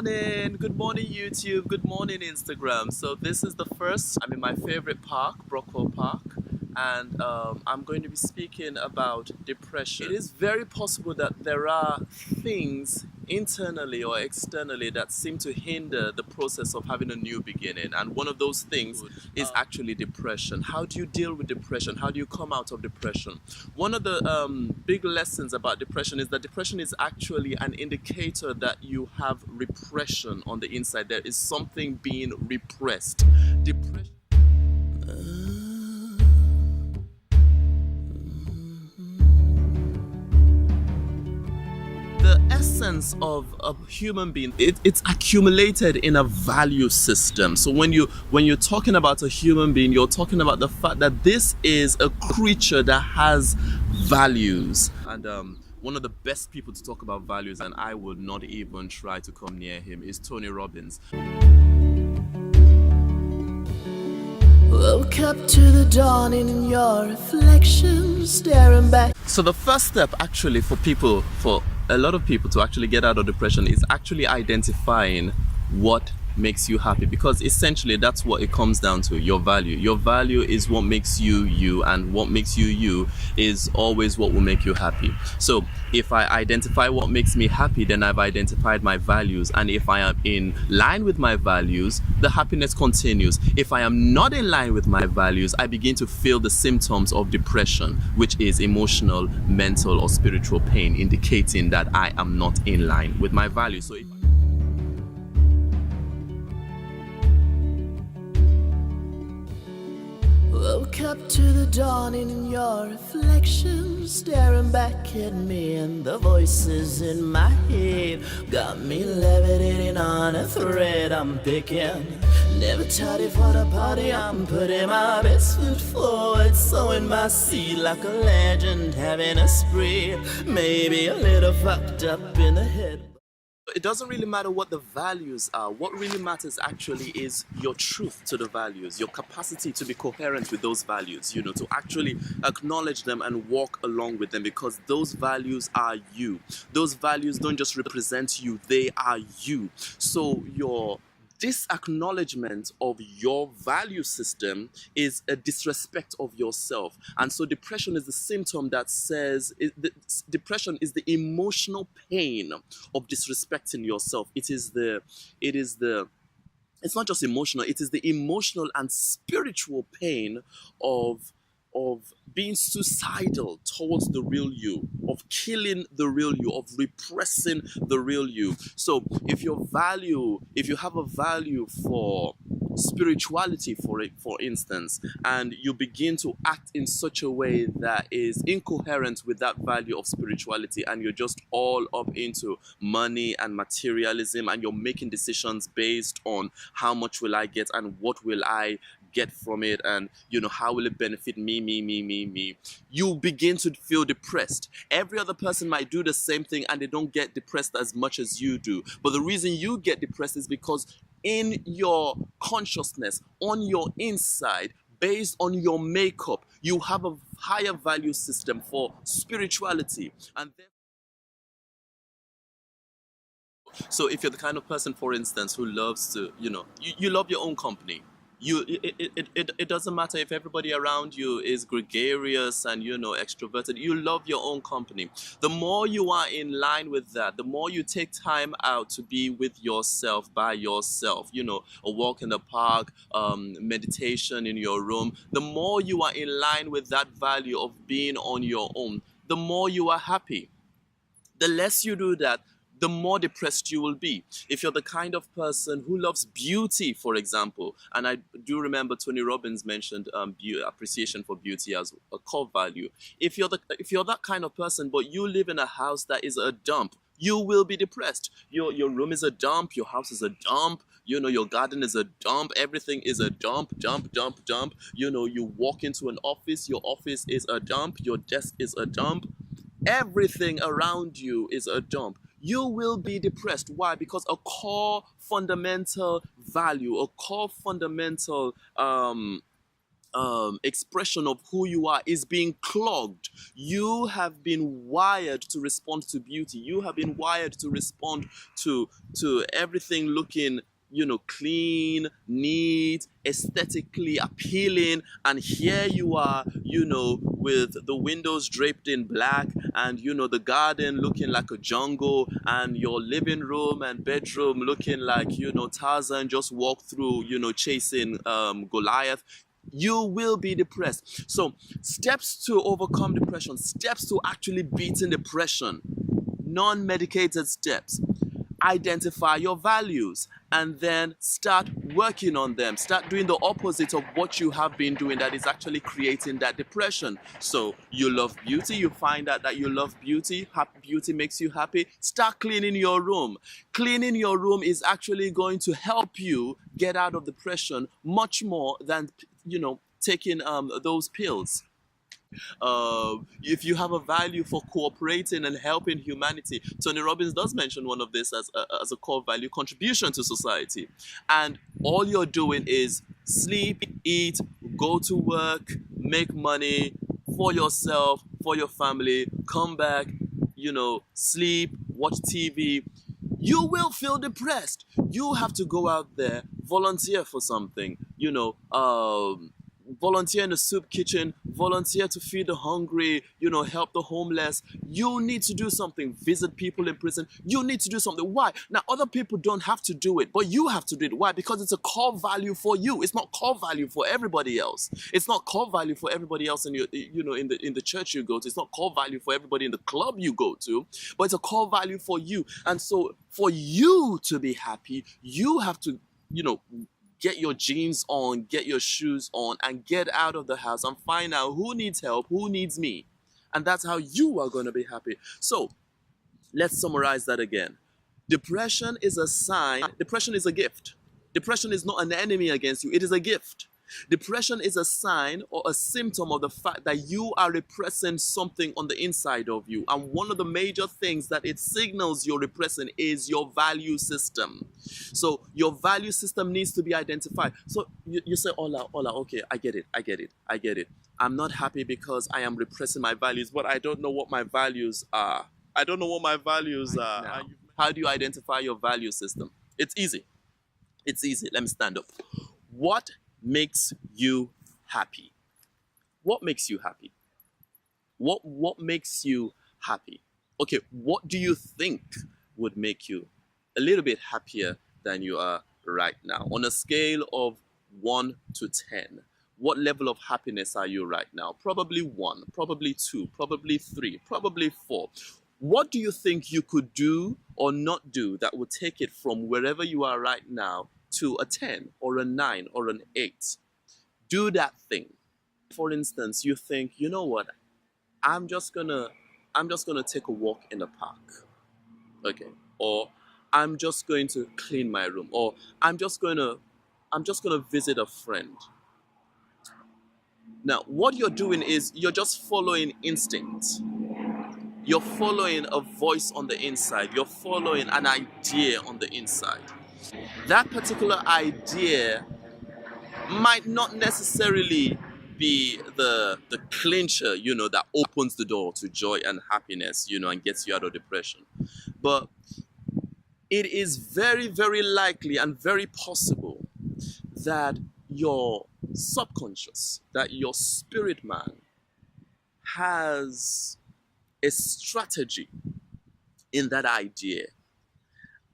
Good morning, YouTube. Good morning, Instagram. So this is the first. I'm in my favorite park, Brockwell Park, and I'm going to be speaking about depression. It is very possible that there are things internally or externally that seem to hinder the process of having a new beginning, and one of those things is actually depression. How do you deal with depression? How do you come out of depression? One of the big lessons about depression is that depression is actually an indicator that you have repression on the inside. There is something being repressed. Depression. The essence of a human being, it's accumulated in a value system. So when you're talking about a human being, you're talking about the fact that this is a creature that has values. And one of the best people to talk about values, and I would not even try to come near him, is Tony Robbins. Woke up to the dawn in your reflection, staring back. So the first step actually for a lot of people to actually get out of depression is actually identifying what makes you happy, because essentially that's what it comes down to. Your value is what makes you you, and what makes you you is always what will make you happy. So if I identify what makes me happy, then I've identified my values, and if I am in line with my values, the happiness continues. If I am not in line with my values, I begin to feel the symptoms of depression, which is emotional, mental, or spiritual pain, indicating that I am not in line with my values. So Woke up to the dawn in your reflection, staring back at me, and the voices in my head got me levitating on a thread I'm picking. Never tardy for the party, I'm putting my best foot forward, sowing my seed like a legend, having a spree, maybe a little fucked up in the head. it doesn't really matter what the values are. What really matters actually is your truth to the values, your capacity to be coherent with those values, to actually acknowledge them and walk along with them, because those values are you. Those values don't just represent you, they are you. So your disacknowledgement of your value system is a disrespect of yourself. And so depression is the symptom that says depression is the emotional pain of disrespecting yourself. It's not just emotional, it is the emotional and spiritual pain of being suicidal towards the real you, of killing the real you, of repressing the real you. So if you have a value for spirituality, for instance, and you begin to act in such a way that is incoherent with that value of spirituality, and you're just all up into money and materialism, and you're making decisions based on how much will I get and what will I get from it, and how will it benefit me, you begin to feel depressed. Every other person might do the same thing and they don't get depressed as much as you do, but the reason you get depressed is because in your consciousness, on your inside, based on your makeup, you have a higher value system for spirituality. And so if you're the kind of person, for instance, who loves to, you love your own company. It doesn't matter if everybody around you is gregarious and extroverted. You love your own company. The more you are in line with that, the more you take time out to be with yourself, by yourself, a walk in the park, meditation in your room, the more you are in line with that value of being on your own, the more you are happy. The less you do that, the more depressed you will be. If you're the kind of person who loves beauty, for example, and I do remember Tony Robbins mentioned appreciation for beauty as a core value. If you're that kind of person, but you live in a house that is a dump, you will be depressed. Your room is a dump, your house is a dump, your garden is a dump, everything is a dump. You walk into an office, your office is a dump, your desk is a dump, everything around you is a dump. You will be depressed. Why? Because a core fundamental value, a core fundamental expression of who you are is being clogged. You have been wired to respond to beauty. You have been wired to respond to everything looking, clean, neat, aesthetically appealing. And here you are, with the windows draped in black, and the garden looking like a jungle, and your living room and bedroom looking like, Tarzan just walked through, chasing Goliath. You will be depressed. So, steps to overcome depression, steps to actually beating depression, non medicated steps. Identify your values and then start working on them. Start doing the opposite of what you have been doing that is actually creating that depression. So you love beauty, you find out that you love beauty, beauty makes you happy. Start cleaning your room. Cleaning your room is actually going to help you get out of depression much more than, taking those pills. If you have a value for cooperating and helping humanity, Tony Robbins does mention one of this as a core value: contribution to society. And all you're doing is sleep, eat, go to work, make money for yourself, for your family, come back, sleep, watch TV. You will feel depressed. You have to go out there, volunteer for something, volunteer in the soup kitchen, volunteer to feed the hungry, help the homeless. You need to do something. Visit people in prison. You need to do something. Why? Now, other people don't have to do it, but you have to do it. Why? Because it's a core value for you. It's not core value for everybody else. It's not core value for everybody else in your, in the church you go to. It's not core value for everybody in the club you go to, but it's a core value for you. And so, for you to be happy, you have to, get your jeans on, get your shoes on, and get out of the house and find out who needs help, who needs me. And that's how you are going to be happy. So let's summarize that again. Depression is a sign, depression is a gift. Depression is not an enemy against you, it is a gift. Depression is a sign or a symptom of the fact that you are repressing something on the inside of you. And one of the major things that it signals you're repressing is your value system. So your value system needs to be identified. So you say, Ola, okay, I get it. I'm not happy because I am repressing my values, but I don't know what my values are. How do you identify your value system? It's easy. Let me stand up. What makes you happy? What makes you happy? What makes you happy? Okay, what do you think would make you a little bit happier than you are right now? On a scale of 1 to 10, what level of happiness are you right now? Probably 1, probably 2, probably 3, probably 4. What do you think you could do or not do that would take it from wherever you are right now to a 10 or a 9 or an 8? Do that thing. For instance, you think, you know what? I'm just gonna take a walk in the park. Okay. Or I'm just going to clean my room. Or I'm just gonna visit a friend. Now, what you're doing is you're just following instinct. You're following a voice on the inside. You're following an idea on the inside. That particular idea might not necessarily be the clincher, that opens the door to joy and happiness, and gets you out of depression. But it is very, very likely and very possible that your subconscious, that your spirit man has a strategy in that idea.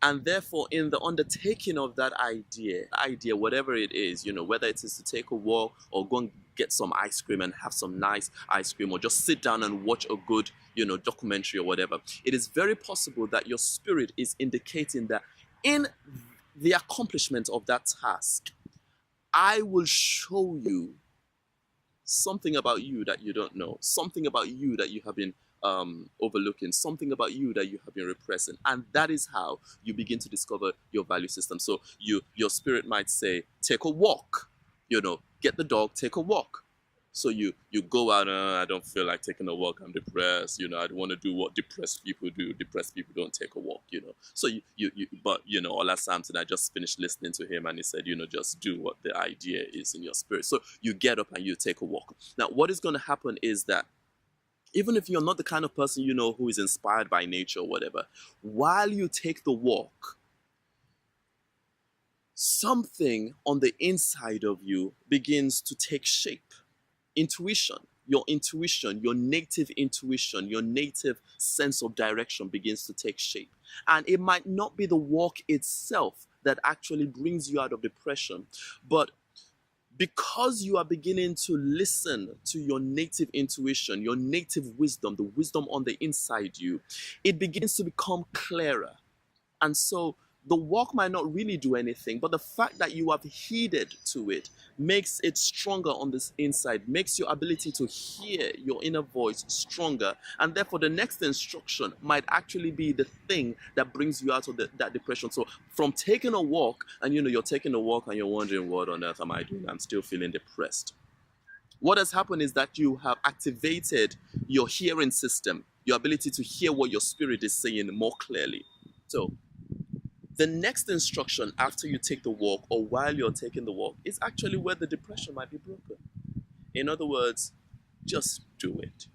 And therefore, in the undertaking of that idea, whatever it is, whether it is to take a walk or go and get some ice cream and have some nice ice cream, or just sit down and watch a good, documentary or whatever, it is very possible that your spirit is indicating that in the accomplishment of that task, I will show you something about you that you don't know, something about you that you have been overlooking, something about you that you have been repressing. And that is how you begin to discover your value system. So your spirit might say, take a walk, get the dog, take a walk. So you go out, I don't feel like taking a walk, I'm depressed, I don't want to do what depressed people do. Depressed people don't take a walk. So but Ola Samson, I just finished listening to him and he said, just do what the idea is in your spirit. So you get up and you take a walk. Now, what is going to happen is that even if you're not the kind of person, who is inspired by nature or whatever, while you take the walk, something on the inside of you begins to take shape. Intuition, your native intuition, your native sense of direction begins to take shape. And it might not be the walk itself that actually brings you out of depression, but because you are beginning to listen to your native intuition, your native wisdom, the wisdom on the inside you, it begins to become clearer. And so the walk might not really do anything, but the fact that you have heeded to it makes it stronger on this inside, makes your ability to hear your inner voice stronger. And therefore, the next instruction might actually be the thing that brings you out of that depression. So from taking a walk, and you're taking a walk and you're wondering, what on earth am I doing? I'm still feeling depressed. What has happened is that you have activated your hearing system, your ability to hear what your spirit is saying more clearly. So the next instruction after you take the walk or while you're taking the walk is actually where the depression might be broken. In other words, just do it,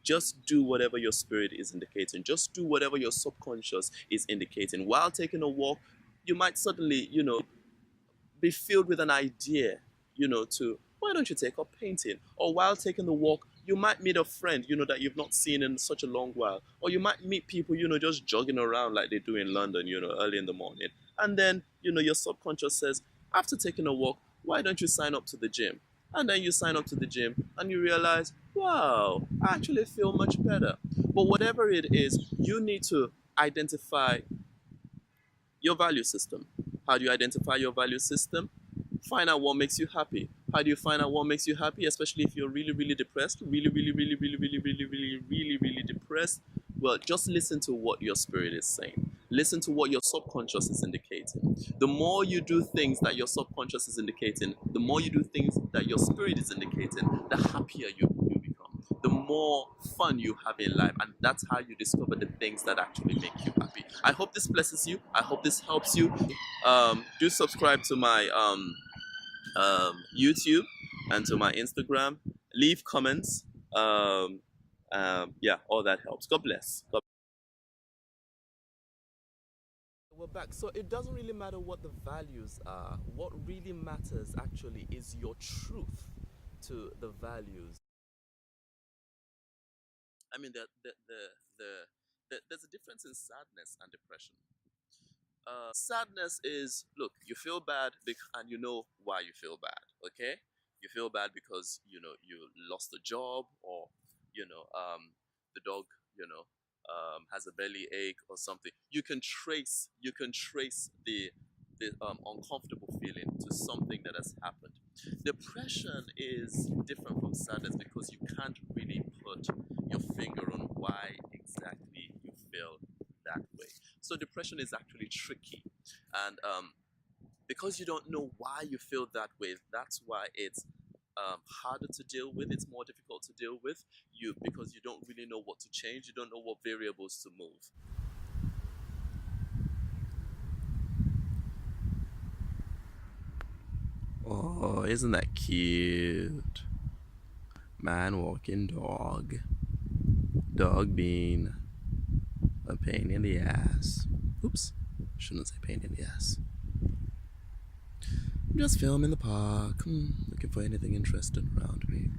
Just do whatever your spirit is indicating. Just do whatever your subconscious is indicating. While taking a walk, you might suddenly, be filled with an idea, to why don't you take up painting? Or while taking the walk, you might meet a friend, that you've not seen in such a long while. Or you might meet people, just jogging around like they do in London, early in the morning. And then, your subconscious says, after taking a walk, why don't you sign up to the gym? And then you sign up to the gym and you realize, wow, I actually feel much better. But whatever it is, you need to identify your value system. How do you identify your value system? Find out what makes you happy. How do you find out what makes you happy, especially if you're really, really depressed? Really depressed? Well, just listen to what your spirit is saying. Listen to what your subconscious is indicating. The more you do things that your subconscious is indicating, the more you do things that your spirit is indicating, the happier you become. The more fun you have in life. And that's how you discover the things that actually make you happy. I hope this blesses you. I hope this helps you. Do subscribe to my YouTube and to my Instagram. Leave comments. Yeah, all that helps. God bless. We're back. So it doesn't really matter what the values are. What really matters actually is your truth to the values. I mean, there's a difference in sadness and depression. Sadness is, look, you feel bad and you know why you feel bad, okay? You feel bad because, you lost a job, or, the dog, has a belly ache or something. You can trace the uncomfortable feeling to something that has happened. Depression is different from sadness because you can't really put your finger on why exactly you feel that way. So depression is actually tricky, and because you don't know why you feel that way, that's why it's harder to deal with. It's more difficult to deal with because you don't really know what to change. You don't know what variables to move. Oh, isn't that cute? Man walking dog. Dog being a pain in the ass. Oops, shouldn't say pain in the ass. I'm just filming the park, looking for anything interesting around me.